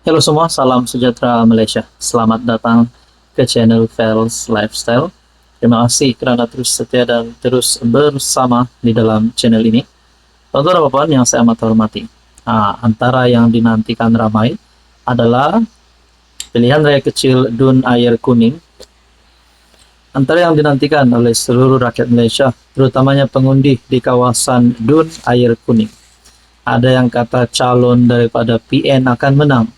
Halo semua, salam sejahtera Malaysia. Selamat datang ke channel Fels Lifestyle. Terima kasih kerana terus setia dan terus bersama di dalam channel ini. Tuan-tuan dan puan yang saya amat hormati, antara yang dinantikan ramai adalah pilihan raya kecil Dun Air Kuning. Antara yang dinantikan oleh seluruh rakyat Malaysia, terutamanya pengundi di kawasan Dun Air Kuning. Ada yang kata calon daripada PN akan menang.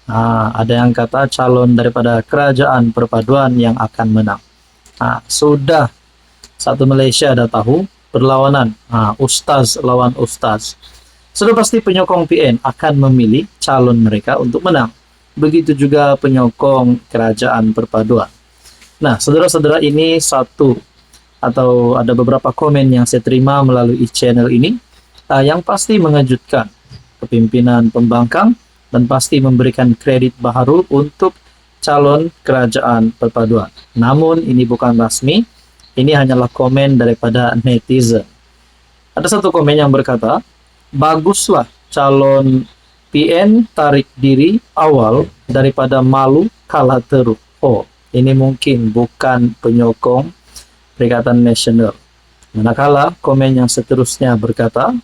Ada yang kata calon daripada kerajaan perpaduan yang akan menang. Sudah satu Malaysia dah tahu perlawanan ustaz lawan ustaz. Sudah pasti penyokong PN akan memilih calon mereka untuk menang. Begitu juga penyokong kerajaan perpaduan. Nah, saudara-saudara, ini satu atau ada beberapa komen yang saya terima melalui channel ini yang pasti mengejutkan kepimpinan pembangkang dan pasti memberikan kredit baharu untuk calon kerajaan perpaduan. Namun ini bukan rasmi, ini hanyalah komen daripada netizen. Ada satu komen yang berkata, baguslah calon PN tarik diri awal daripada malu kalah teruk. Oh, ini mungkin bukan penyokong Perikatan Nasional. Manakala komen yang seterusnya berkata,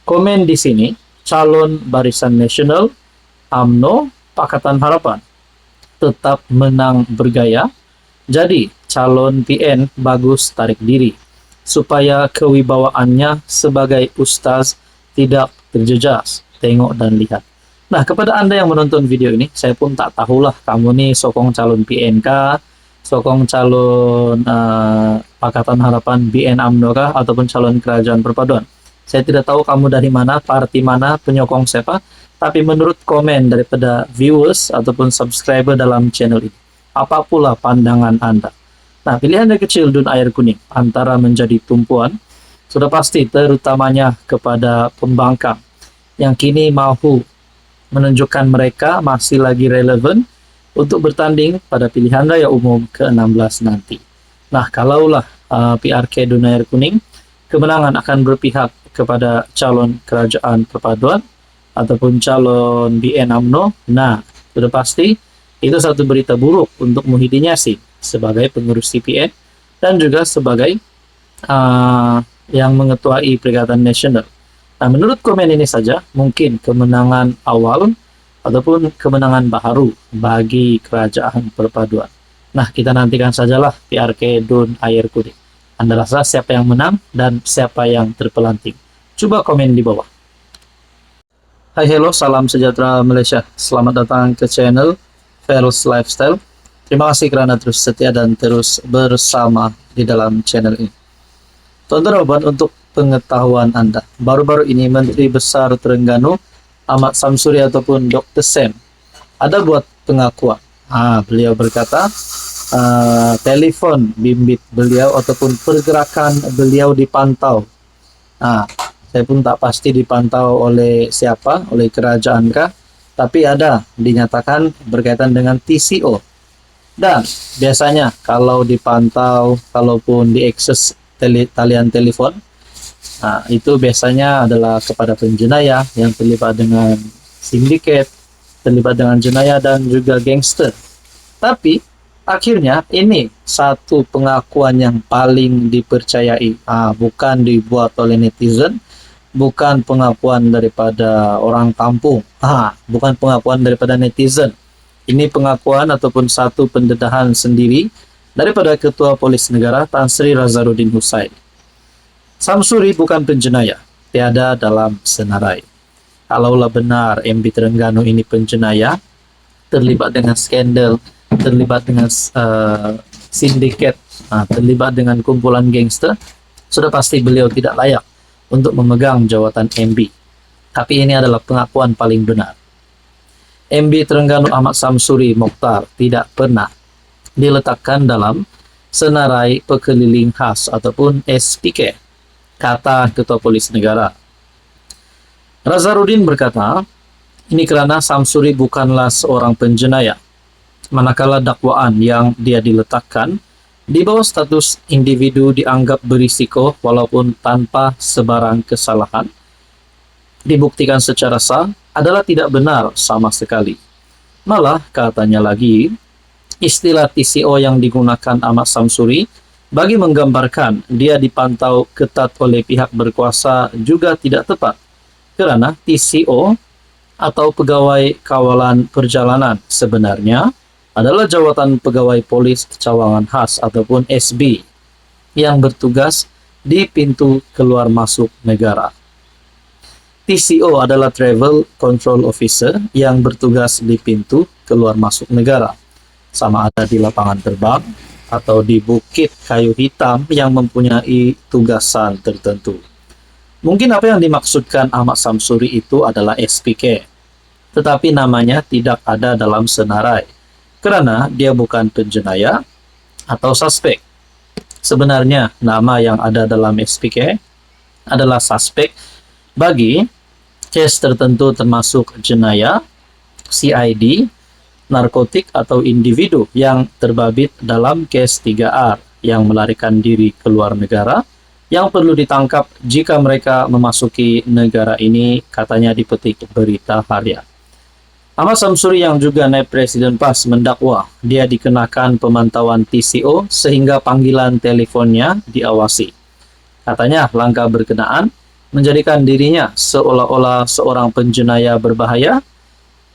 komen di sini, calon Barisan Nasional UMNO Pakatan Harapan tetap menang bergaya, jadi calon PN bagus tarik diri supaya kewibawaannya sebagai ustaz tidak terjejas. Tengok dan lihat. Nah, kepada anda yang menonton video ini, saya pun tak tahulah kamu ni sokong calon PN kah, sokong calon Pakatan Harapan BN UMNO kah, ataupun calon kerajaan perpaduan. Saya tidak tahu kamu dari mana, parti mana, penyokong siapa. Tapi menurut komen daripada viewers ataupun subscriber dalam channel ini, apa pula pandangan anda? Nah, pilihan yang kecil Dun Air Kuning antara menjadi tumpuan sudah pasti terutamanya kepada pembangkang yang kini mahu menunjukkan mereka masih lagi relevan untuk bertanding pada pilihan raya umum ke-16 nanti. Nah, kalaulah PRK Dun Air Kuning, kemenangan akan berpihak kepada calon kerajaan perpaduan ataupun calon BN UMNO, nah, sudah pasti itu satu berita buruk untuk Muhyiddin Yassin sebagai pengurus CPN dan juga sebagai yang mengetuai Perikatan Nasional. Nah, menurut komen ini saja, mungkin kemenangan awal ataupun kemenangan baharu bagi kerajaan perpaduan. Nah, kita nantikan sajalah PRK Dun Air Kuning. Anda rasa siapa yang menang dan siapa yang terpelanting? Coba komen di bawah. Hai, hello, salam sejahtera Malaysia. Selamat datang ke channel Fels Lifestyle. Terima kasih kerana terus setia dan terus bersama di dalam channel ini. Tuan-tuan dan puan, untuk pengetahuan anda, baru-baru ini Menteri Besar Terengganu Ahmad Samsuri ataupun Dr. Sam ada buat pengakuan. Beliau berkata telefon bimbit beliau ataupun pergerakan beliau dipantau. Saya pun tak pasti dipantau oleh siapa, oleh kerajaan kah, tapi ada dinyatakan berkaitan dengan TCO. Dan biasanya kalau dipantau, kalaupun diakses talian telepon, itu biasanya adalah kepada penjenayah yang terlibat dengan sindiket, terlibat dengan jenayah dan juga gangster. Tapi akhirnya ini satu pengakuan yang paling dipercayai, bukan dibuat oleh netizen, bukan pengakuan daripada orang kampung, bukan pengakuan daripada netizen. Ini pengakuan ataupun satu pendedahan sendiri daripada Ketua Polis Negara Tan Sri Razarudin Hussain. Samsuri bukan penjenayah, tiada dalam senarai. Kalaulah benar MB Terengganu ini penjenayah, terlibat dengan skandal, terlibat dengan sindiket, terlibat dengan kumpulan gangster, sudah pasti beliau tidak layak untuk memegang jawatan MB. Tapi ini adalah pengakuan paling benar. MB Terengganu Ahmad Samsuri Mokhtar tidak pernah diletakkan dalam senarai pekeliling khas ataupun SPK, kata Ketua Polis Negara. Razarudin berkata, ini kerana Samsuri bukanlah seorang penjenayah, manakala dakwaan yang dia diletakkan di bawah status individu dianggap berisiko walaupun tanpa sebarang kesalahan, dibuktikan secara sah adalah tidak benar sama sekali. Malah katanya lagi, istilah TCO yang digunakan Ahmad Samsuri bagi menggambarkan dia dipantau ketat oleh pihak berkuasa juga tidak tepat. Karena TCO atau pegawai kawalan perjalanan sebenarnya adalah jawatan pegawai polis cawangan khas ataupun SB yang bertugas di pintu keluar masuk negara. TCO adalah Travel Control Officer yang bertugas di pintu keluar masuk negara, sama ada di lapangan terbang atau di bukit kayu hitam yang mempunyai tugasan tertentu. Mungkin apa yang dimaksudkan Ahmad Samsuri itu adalah SPK, tetapi namanya tidak ada dalam senarai, karena dia bukan penjenayah atau suspek. Sebenarnya nama yang ada dalam SPK adalah suspek bagi case tertentu termasuk jenayah, CID, narkotik atau individu yang terbabit dalam case 3R yang melarikan diri ke luar negara yang perlu ditangkap jika mereka memasuki negara ini, katanya dipetik berita harian. Ahmad Samsuri yang juga naib Presiden PAS mendakwa dia dikenakan pemantauan TCO sehingga panggilan teleponnya diawasi. Katanya langkah berkenaan menjadikan dirinya seolah-olah seorang penjenayah berbahaya,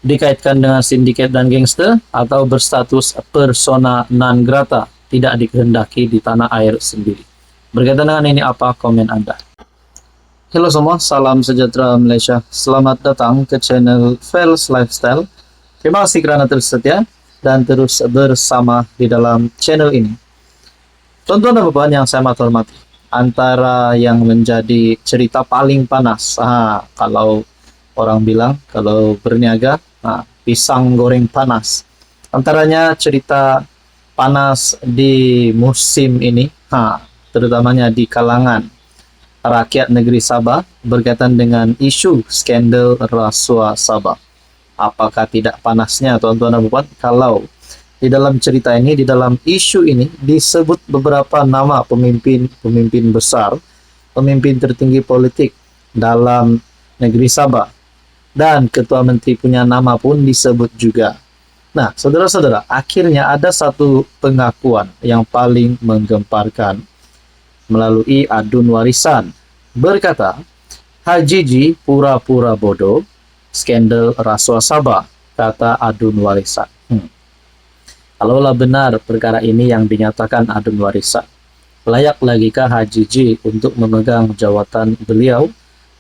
dikaitkan dengan sindiket dan gangster, atau berstatus persona non grata, tidak dikehendaki di tanah air sendiri. Berkaitan dengan ini, apa komen Anda? Halo semua, salam sejahtera Malaysia. Selamat datang ke channel Fels Lifestyle. Terima kasih kerana terus setia dan terus bersama di dalam channel ini. Tonton dan bapak yang saya hormati, antara yang menjadi cerita paling panas, kalau orang bilang, kalau berniaga, pisang goreng panas. Antaranya cerita panas di musim ini, terutamanya di kalangan rakyat negeri Sabah berkaitan dengan isu skandal rasuah Sabah. Apakah tidak panasnya tuan-tuan dan puan kalau di dalam cerita ini, di dalam isu ini disebut beberapa nama pemimpin besar, pemimpin tertinggi politik dalam negeri Sabah, dan ketua menteri punya nama pun disebut juga. Nah, saudara-saudara, akhirnya ada satu pengakuan yang paling menggemparkan melalui adun warisan. Berkata, Haji Ji pura-pura bodoh, skandal rasuah Sabah, kata adun warisan. Kalaulah benar perkara ini yang dinyatakan adun warisan, layak lagikah Haji Ji untuk memegang jawatan beliau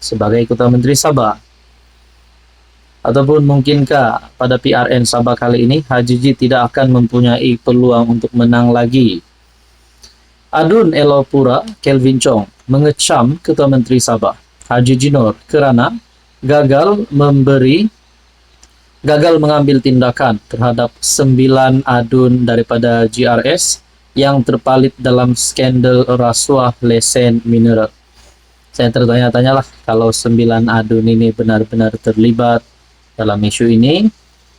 sebagai ketua menteri Sabah? Ataupun mungkinkah pada PRN Sabah kali ini Haji Ji tidak akan mempunyai peluang untuk menang lagi? Adun Elopura Kelvin Chong mengecam Ketua Menteri Sabah Haji Jinor kerana gagal mengambil tindakan terhadap 9 adun daripada GRS yang terpalit dalam skandal rasuah lesen mineral. Saya tertanya-tanyalah, kalau 9 adun ini benar-benar terlibat dalam isu ini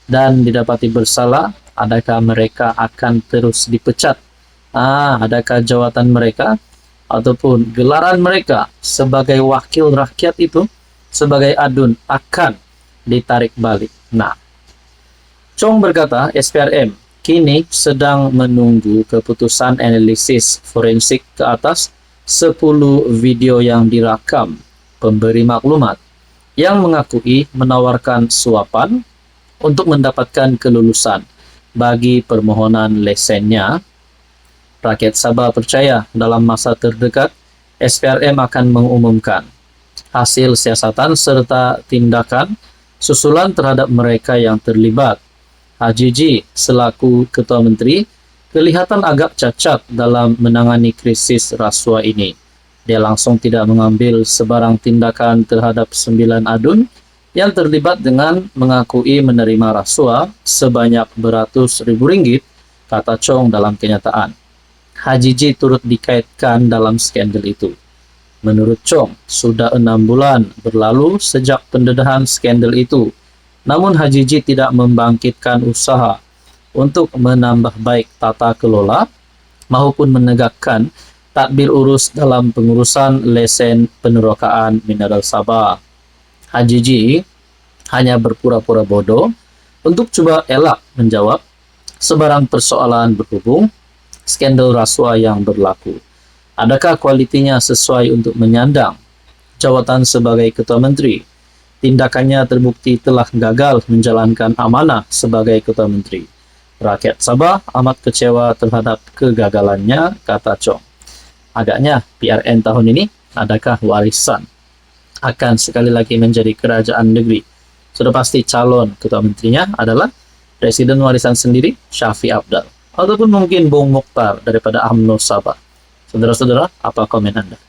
dan didapati bersalah, adakah mereka akan terus dipecat? Adakah jawatan mereka ataupun gelaran mereka sebagai wakil rakyat itu, sebagai adun, akan ditarik balik? Nah, Chong berkata SPRM kini sedang menunggu keputusan analisis forensik ke atas 10 video yang direkam pemberi maklumat yang mengakui menawarkan suapan untuk mendapatkan kelulusan bagi permohonan lesennya. Rakyat Sabah percaya dalam masa terdekat SPRM akan mengumumkan hasil siasatan serta tindakan susulan terhadap mereka yang terlibat. Haji Ji selaku Ketua Menteri kelihatan agak cacat dalam menangani krisis rasuah ini. Dia langsung tidak mengambil sebarang tindakan terhadap 9 adun yang terlibat dengan mengakui menerima rasuah sebanyak beratus ribu ringgit, kata Chong dalam kenyataan. Haji Ji turut dikaitkan dalam skandal itu. Menurut Chong, sudah 6 bulan berlalu sejak pendedahan skandal itu. Namun Haji Ji tidak membangkitkan usaha untuk menambah baik tata kelola maupun menegakkan tadbir urus dalam pengurusan lesen penerokaan mineral Sabah. Haji Ji hanya berpura-pura bodoh untuk coba elak menjawab sebarang persoalan berhubung skandal rasuah yang berlaku. Adakah kualitinya sesuai untuk menyandang jawatan sebagai Ketua Menteri? Tindakannya terbukti telah gagal menjalankan amanah sebagai Ketua Menteri. Rakyat Sabah amat kecewa terhadap kegagalannya, kata Chong. Agaknya PRN tahun ini adakah warisan akan sekali lagi menjadi kerajaan negeri. Sudah pasti calon Ketua Menterinya adalah Presiden warisan sendiri, Syafiee Apdal. Ataupun mungkin Bung Mokhtar daripada UMNO Sabah. Saudara-saudara, apa komen Anda?